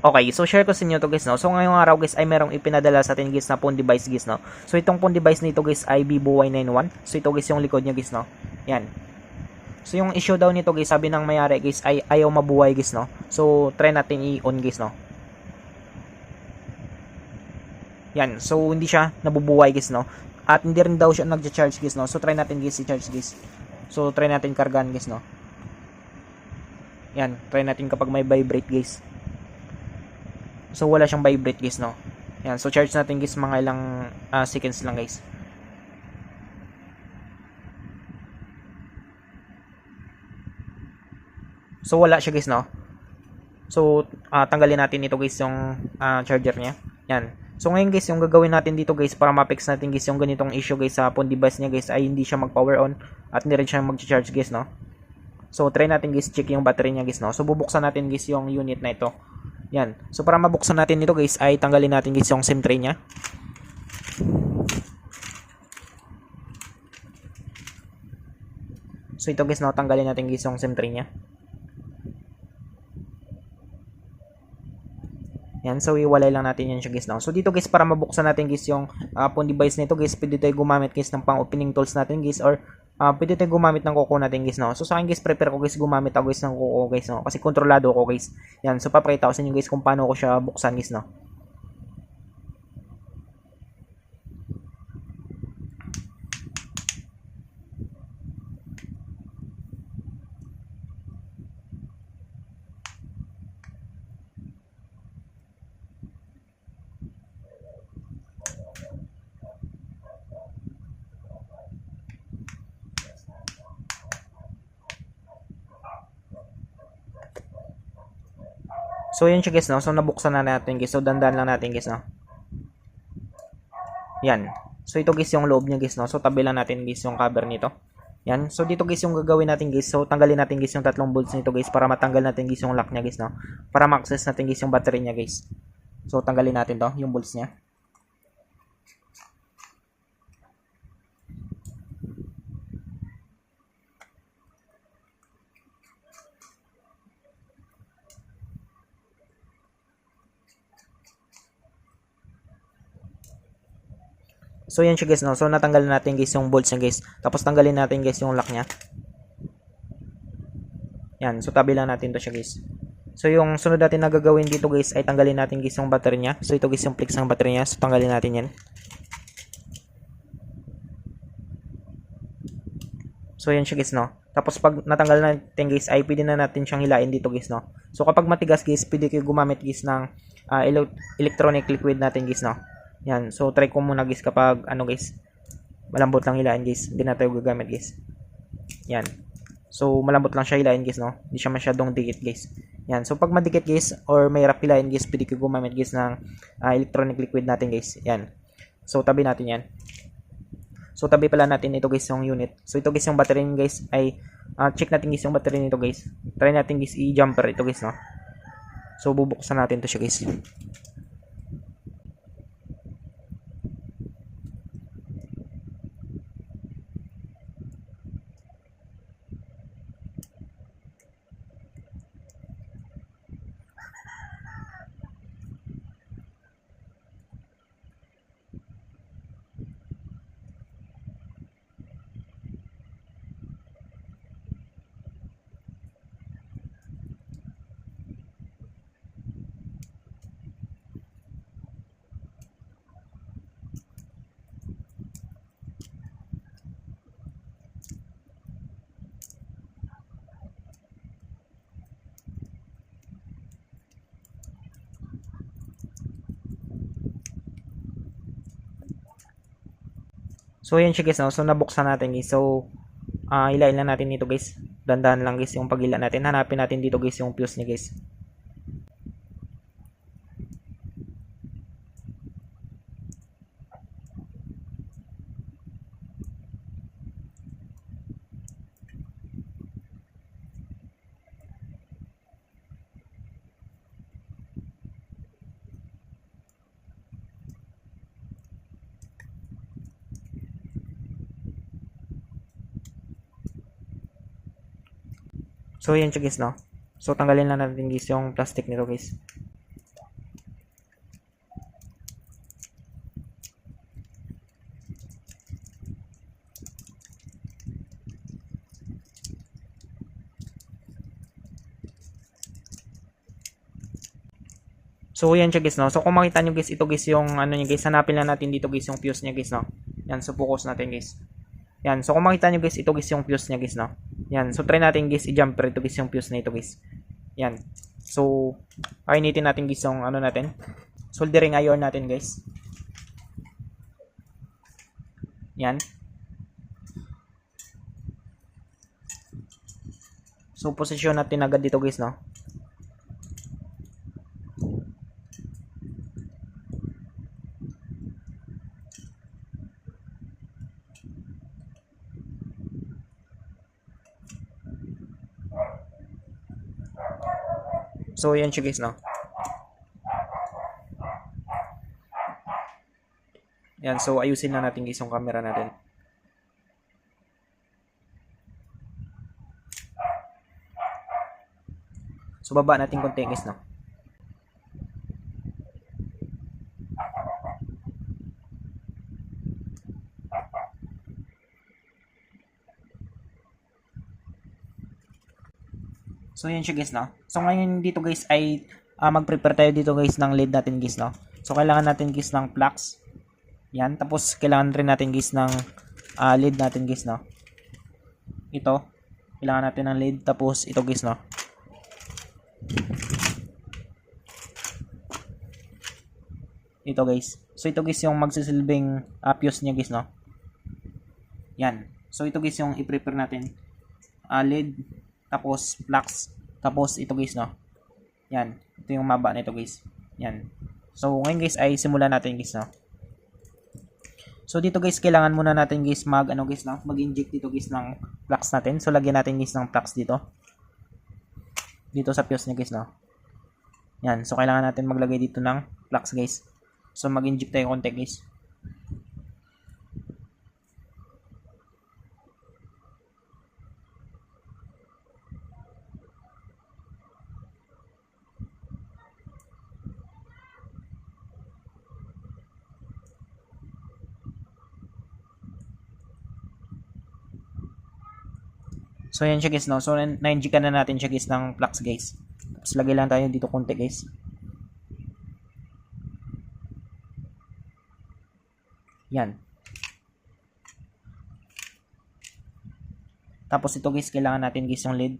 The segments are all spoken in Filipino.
Okay, so share ko sa inyo to guys, no. So ngayong araw guys ay merong ipinadala sa atin guys na phone device guys, no. So itong phone device nito guys ay Vivo Y91. So ito guys yung likod niya guys, no. Yan. So yung issue daw nito guys, sabi ng may-ari guys ay ayaw mabuhay guys, no. So try natin i-on guys, no. Yan. So hindi siya nabubuhay guys, no. At hindi rin daw siya nagcha-charge guys, no. So try natin guys i-charge guys. So try natin kargahan guys, no. Yan, try natin kapag may vibrate guys. So wala siyang vibrate guys, no. Yan, so charge natin guys mga ilang seconds lang guys. So wala siya guys, no. So tanggalin natin ito guys yung charger niya. Yan. So ngayon guys, yung gagawin natin dito guys para ma-fix natin guys yung ganitong issue guys sa phone device niya guys ay hindi siya mag-power on at hindi rin siya mag-charge guys, no. So try natin guys check yung battery niya guys, no. So bubuksan natin guys yung unit na ito. Yan. So para mabuksan natin ito guys ay tanggalin natin guys yung SIM tray niya. So ito guys, no, tanggalin natin guys yung SIM tray niya. Yan, so iwalay lang natin yan siya guys, no. So dito guys, para mabuksan natin guys yung phone device nito guys, pwede tayo gumamit guys ng pang opening tools natin guys, or pwede tayo gumamit ng kuko natin guys, no. So sa akin guys, prepare ko guys gumamit ako guys ng kuko guys, no, kasi kontrolado ko guys. Yan, so papakita ko sa inyo guys kung paano ko siya buksan guys, no. So yun siya guys, no. So nabuksan na natin guys. So dandan lang natin guys, no. Yan. So ito guys yung loob niya guys, no. So tabi lang natin guys yung cover nito. Yan. So dito guys yung gagawin natin guys. So tanggalin natin guys yung tatlong bolts nito guys para matanggal natin guys yung lock niya guys, no. Para ma-access natin guys yung battery niya guys. So tanggalin natin to, yung bolts niya. So yan siya guys, no. So natanggal natin guys yung bolts niya guys. Tapos tanggalin natin guys yung lock niya. Yan, so tabi lang natin to siya guys. So yung sunod natin na gagawin dito guys ay tanggalin natin guys yung battery niya. So ito guys yung flex ng battery niya. So tanggalin natin yan. So yan siya guys, no. Tapos pag natanggal natin guys ay pwede na natin siyang hilain dito guys, no. So kapag matigas guys, pwede kayo gumamit guys ng electronic liquid natin guys, no. Yan, so try ko muna guys kapag ano guys, malambot lang hilain guys. Hindi na tayo gagamit guys. Yan. So malambot lang siya hilain guys, no. Hindi siya masyadong dikit guys. Yan, so pag madikit guys or may hirap hilain guys, pwede kayo gumamit guys ng electronic liquid natin guys. Yan. So tabi natin yan. So tabi pala natin ito guys yung unit. So ito guys yung battery guys ay check natin guys yung battery nito guys. Try natin guys i-jumper ito guys, no. So bubuksan natin to siya guys. So yan siya guys, no. So nabuksan natin guys. So hilain lang natin dito guys. Dandahan lang guys yung paghila natin. Hanapin natin dito guys yung fuse niya guys. So yan siya guys, no. So tanggalin lang natin guys yung plastic nito guys. So yan siya guys, no. So kung makita nyo guys, ito guys yung ano niya guys, hanapin lang natin dito guys yung fuse niya guys, no. Yan, so focus natin guys. Yan, so kung makita nyo guys, ito guys yung fuse niya guys, no. Yan, so try natin guys i-jumper ito guys yung fuse na ito guys. Yan. So painitin natin guys yung ano natin, soldering iron natin guys. Yan. So posisyon natin agad dito guys, no. So yan siya guys, no. Yan, so ayusin na natin guys yung camera natin. So baba natin konti guys, no. So yan siya guys, no. So ngayon dito guys ay mag-prepare tayo dito guys ng lead natin guys, no. So kailangan natin guys ng flux. Yan, tapos kailangan rin natin guys ng lead natin guys, no. Ito, kailangan natin ng lead, tapos ito guys, no. Ito guys. So ito guys yung magsisilbing fuse niya guys, no. Yan. So ito guys yung i-prepare natin. Lead, tapos flux, tapos ito guys, no. Yan. Ito yung maba na ito guys. Yan. So ngayon guys ay simulan natin guys, no. So dito guys kailangan muna natin guys mag-inject dito guys ng flux natin. So lagyan natin guys ng flux dito. Dito sa fuse niya guys, no. Yan. So kailangan natin maglagay dito ng flux guys. So mag-inject tayo konti guys. So yan siya guys, no. So na-inject na natin siya guys ng flux guys. Tapos lagay lang tayo dito konti guys. Yan. Tapos ito guys, kailangan natin guys yung lead.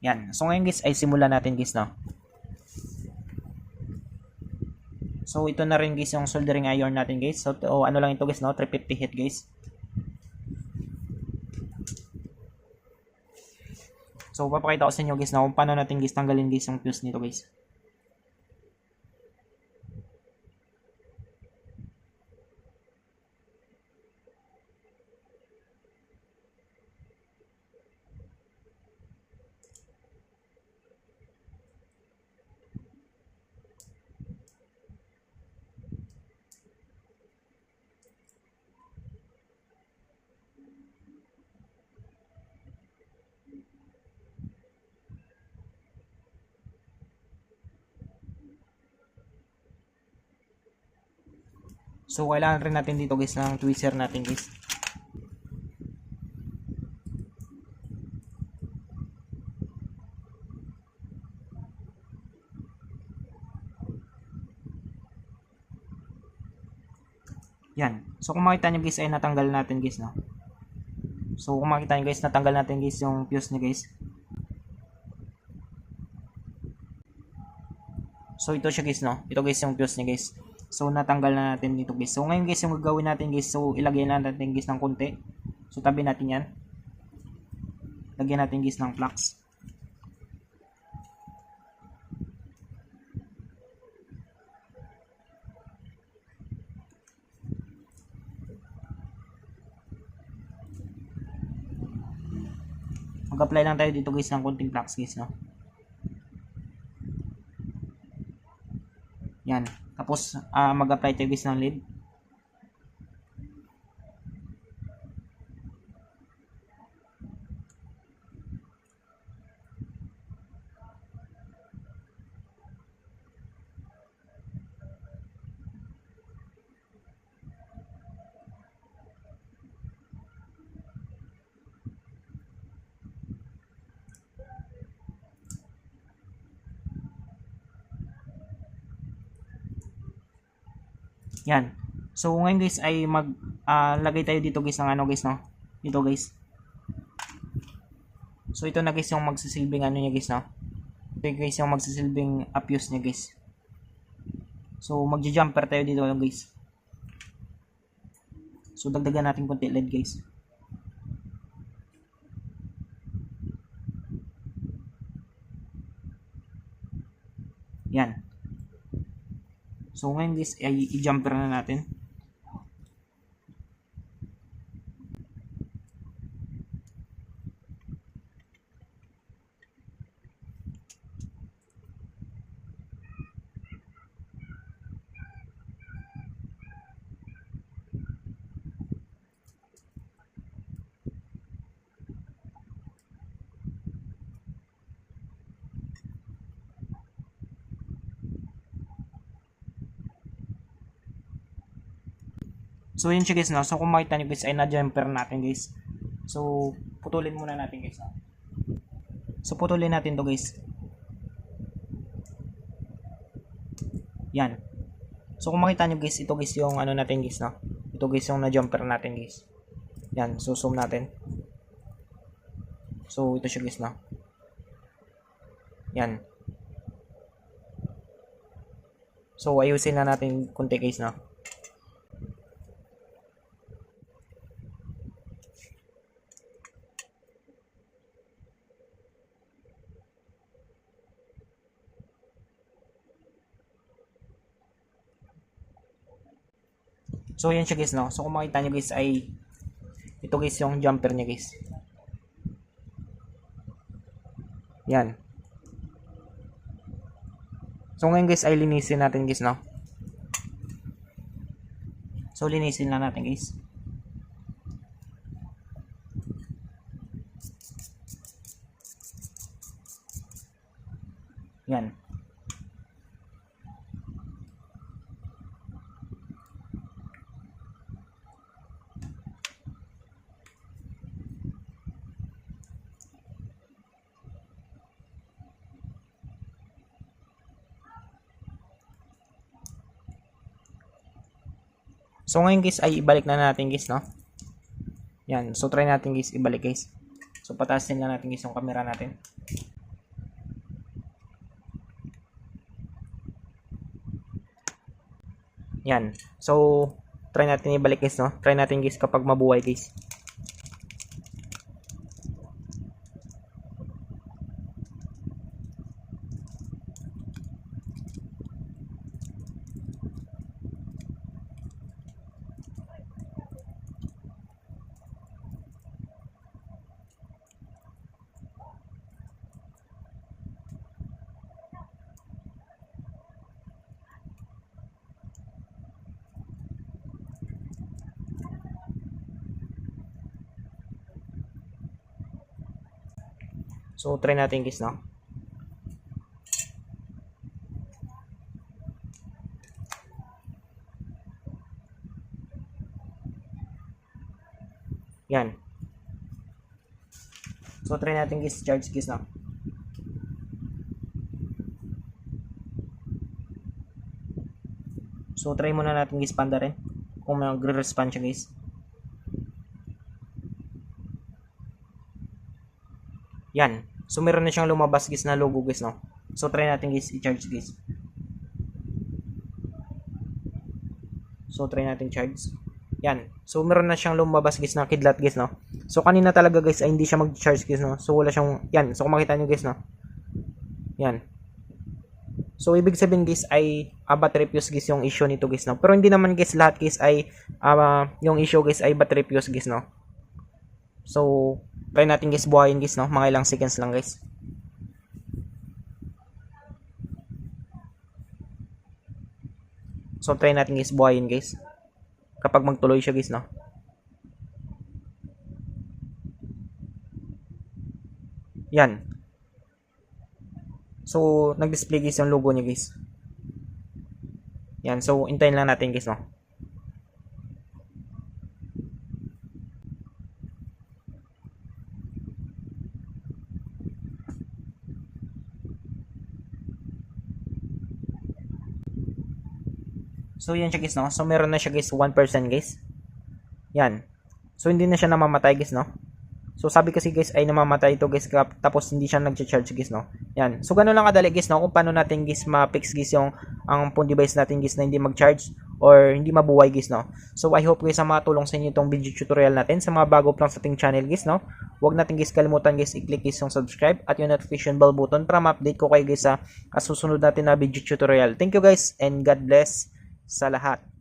Yan. So ngayon guys ay simulan natin guys, no. So ito na rin guys yung soldering iron natin guys. So ano lang ito guys, no, 350 heat guys. So papakita ko sa inyo guys na kung paano natin guys tanggalin guys yung fuse nito guys. So kailangan rin natin dito guys ng tweezer natin guys. Yan. So kung makita nyo guys ay natanggal natin guys, no. So kung makita nyo guys natanggal natin guys yung fuse niya guys. So ito siya guys, no. Ito guys yung fuse niya guys. So natanggal na natin dito guys. So ngayon guys yung gagawin natin guys, so ilagay na natin guys ng konti. So tabi natin yan. Lagyan natin guys ng flux. Mag-apply lang tayo dito guys ng konting flux guys, no. Yan. Tapos mag-apply tayo guys ng lead. Yan. So ngayon guys ay lagay tayo dito guys ng ano guys, no? Dito guys. So ito na guys yung magsisilbing ano niya guys, no? Ito guys yung magsisilbing fuse niya guys. So magja-jumper tayo dito guys. So dagdagan natin konti LED guys. Yan. So ngayon guys ay i-jumper na natin. So yun siya guys, no? So kung makita nyo guys ay na-jumper natin guys. So putulin muna natin guys, no? So putulin natin to guys. Yan. So kung makita nyo guys, ito guys yung ano natin guys, no? Ito guys yung na-jumper natin guys. Yan, so zoom natin. So ito siya guys, no? Yan. So ayusin na natin kunti guys, no? So yan siya guys, no? So kung makita nyo guys ay ito guys yung jumper niya guys. Yan. So ngayon guys ay linisin natin guys, no? So linisin na natin guys. Yan. So ngayon guys ay ibalik na natin guys, no? Yan. So try natin guys ibalik guys. So patasin lang natin guys yung camera natin. Yan. So try natin ibalik guys, no? Try natin guys kapag mabuhay guys. So try natin guys, no? Yan. So try natin guys charge guys, no? So try muna natin guys panda rin kung magre-respond siya guys. Yan. So meron na siyang lumabas guys na logo guys, no? So try natin guys i-charge guys. So try natin charge. Yan. So meron na siyang lumabas guys na kidlat guys, no? So kanina talaga guys ay hindi siya mag-charge guys, no? So wala siyang yan. So kung makita niyo guys, no? Yan. So ibig sabihin guys ay battery fuse guys yung issue nito guys, no? Pero hindi naman guys lahat guys ay yung issue guys ay battery fuse guys, no? So try natin guys buhayin guys, no? Mga ilang seconds lang guys. So try natin guys buhayin guys. Kapag magtuloy siya guys, no? Yan. So nag-display guys yung logo niya guys. Yan. So hintayin lang natin guys, no? So yan siya guys, no? So meron na siya guys 1% guys. Yan. So hindi na siya namamatay guys, no? So sabi kasi guys ay namamatay ito guys tapos hindi siya nagcha-charge guys, no. Yan. So ganoon lang kadali guys, no, kung paano natin guys ma-fix guys yung ang phone device natin guys na hindi mag-charge or hindi mabuhay guys, no. So I hope guys na makatulong sa inyo itong video tutorial natin. Sa mga bago pa lang sa ating channel guys, no. Huwag natin guys kalimutan guys i-click guys yung subscribe at yung notification bell button para ma-update ko kayo guys sa susunod natin na video tutorial. Thank you guys and God bless sa lahat.